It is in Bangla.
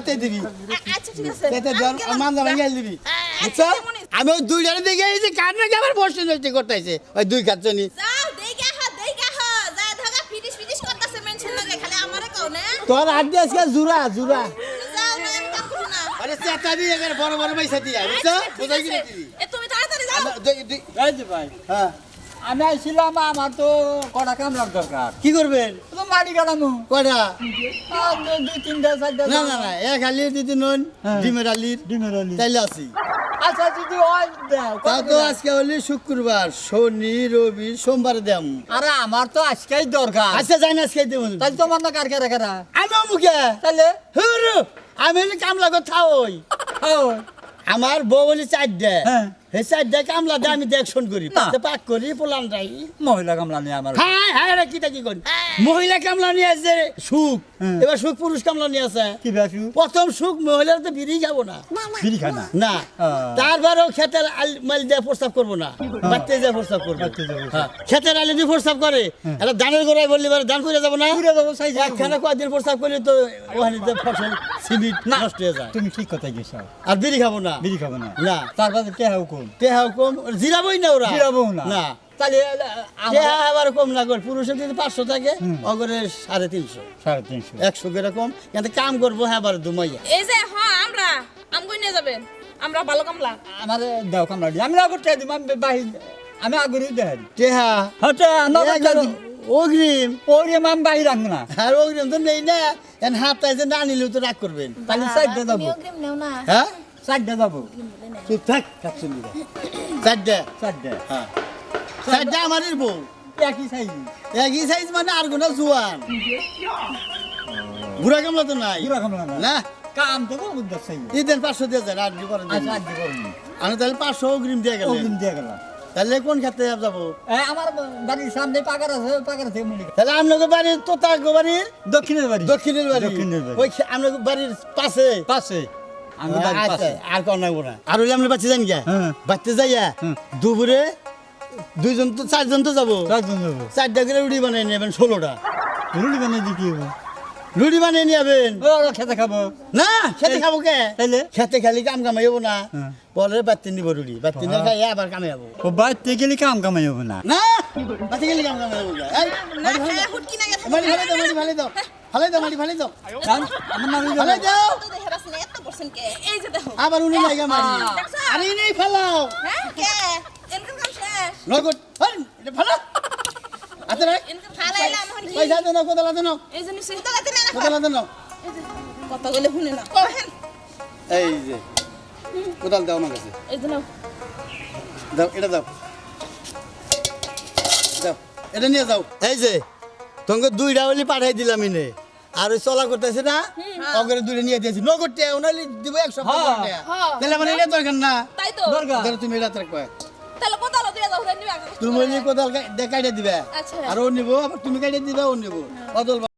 তে দিবি আচ্ছা ঠিক আছে তে জন মানজা ভাঙাই দিবি বুঝছো আমি ওই দুইটারে দেখে এই যে কার নাকি আবার বসে নষ্ট করতেছে ওই দুই কাজনি যাও দেইগা যা ধাগা ফিটিস করতেছে মেনশন লাগে খালি আমারে কও না তোর হাত দিয়ে আজকে জুরা যাও না আমি কাম করব না আরে চেতাবি এখানে বড় বড় পয়সা দিয়া বুঝছো বুঝাই কি এ তুমি তাড়াতাড়ি যাও এই যে ভাই হ্যাঁ আমি আইছিলাম আমার তো কড়া কামলার দরকার কি করবেন তো মাটি কাটামু কয়টা দুই তিনটা চারটা না না না এক আলির দিদি নন ডিমের আলির ডিমের আলি তাইলে আছি আচ্ছা যদি হয় দাও তা তো আজকে হলি শুক্রবার শনি রবি সোমবার দেম আরে আমার তো আজকেই দরকার আচ্ছা যাই না আজকে দেব তাহলে তোমার না কার কারা কারা আমি মুখে তাহলে হুরু আমি হলি কামলা কথা ওই আমার বউ হলি চারটে হ্যাঁ। এই চারটে কামলা দিয়ে আমি দেখশন করি না। পাক করি পোলান রাই মহিলা কামলা নিয়ে আমার হ্যাঁ হ্যাঁ রে কিটা কি করি মহিলা কামলা নিয়ে আসছে সুখ হ্যাঁ। এবার সুখ পুরুষ কামলা নিয়ে আসে কি বাসু প্রথম সুখ মহিলার তো বিড়ি খাবো না বিড়ি খানা না তারপরেও খেতের মাল দিয়ে প্রস্তাব করবো না বাড়তে যা প্রস্তাব করবো বাড়তে যা প্রস্তাব। হ্যাঁ, খেতের আলি দিয়ে প্রস্তাব করে এটা ধানের গোড়ায় বললি এবার ধান করে যাবো না পুরো দেবো সাইজ একখানে কয়েকদিন প্রস্তাব করলে তো ওখানে যে ফসল সিমিট নষ্ট হয়ে যায় তুমি ঠিক কথা গেছো আর বিড়ি খাবো না বিড়ি খাবো না না তারপরে টেহাও কম টেহা কম জিরাবই না ওরা জিরাবো না না তাহলে টেহা আবার কম না করে পুরুষের যদি 500 থাকে অগরে 350 350 100 করে কম কিন্তু কাম করবো হ্যাঁ আবার দুমাইয়া এই যে আমরা আমগই নিয়ে যাবেন আমরা ভালো কামলা আমার দাও কামলা দি আমি আগর টেয়া দিম আমি বাহির আমি আগরই দেখাই টেহা হচ্ছে অগ্রিম ওরে মাম বাহির রাখবো না আর অগ্রিম তো নেই না এন হাত তাইছে না নিলেও তো রাগ করবেন তাহলে চারটে যাবো তুমি অগ্রিম নেও না হ্যাঁ চারটে যাবো চুপ থাক কাচ্চুনি চারটে চারটে হ্যাঁ চারটে আমারই বউ একই সাইজ একই সাইজ মানে আর গুণা জুয়ান বুড়া কামলা তো নাই পুরা কামলা না না কাম তো বহুত সাইজ দিন 500 দিয়ে যান আর দি পরে আচ্ছা আজ করুন আমি তাহলে 500 অগ্রিম দিয়ে গেলেন ওদিন দিয়ে গেলাম তাহলে কোন খেতে যাবো আমার বাড়ির সামনে পাকার আছে মনে তাহলে আপনাকে বাড়ির তোতা বাড়ির দক্ষিণের বাড়ি দক্ষিণের বাড়ি দক্ষিণের বাড়ি। ওই আপনাকে বাড়ির পাশে পাশে আমি বাড়ির আচ্ছা, পাশে আর কোন নাগবো না আর হইলে আমরা বাচ্চা জানি গা হ্যাঁ। বাচ্চা যাইয়া দুপুরে দুইজন তো চারজন তো যাবো চারজন যাবো চারটা করে রুটি বানিয়ে নেবেন 16টা রুটি বানিয়ে দি কি হবে রুটি বানিয়ে নিয়ে যাবেন ওরা খেতে খাবো না খেতে খাবো কে তাইলে খেতে খালি কাম কামাইবো না হ্যাঁ। পরে বাত্তি নিব রুটি বাত্তি না খাই আবার কামে যাবো ও বাড়িতে গেলে কাম কামাই হবে না না বাত্তি গেলে কাম কামাইবো এই না খায়া হুটকি না গেছে মাটি ভালে দাও মাটি ভালে দাও কারণ আমার নাম ভালে দাও তো দেখে রাখছেন এত পার্সেন্ট কে এই যে দেখো আবার উনি জায়গা মারি দেখছো? আরে নেই ফেলাও হ্যাঁ কে এনকাম কাম শেষ নগদ হন এটা ভালো আতে রাখ এনকাম ফালাইলাম এখন কি পয়সা দেন কোদালা দেন এই জন্য চিন্তা করতে না কোদালা দেন কথা বলে শুনে না কহেন এই যে কোদাল দাও আমার কাছে এই জন্য দাও এটা দাও দাও এটা নিয়ে যাও এই যে তোমাকে দুইটা হলি পাঠাই দিলাম ইনে আর ওই চলা করতেছে না অগরে দুইটা নিয়ে দিয়েছি নগদ টাকা ওনালি দিব 100 টাকা তাহলে মানে এটা দরকার না তাই তো দরকার ধরো তুমি এটা রাখবা তাহলে কোথাও দিয়ে যাও নিবে তুমি ওই কোদাল কাইটা দিবে আচ্ছা আর ও নিব আবার তুমি কাইটা দিবে ও নিব অদল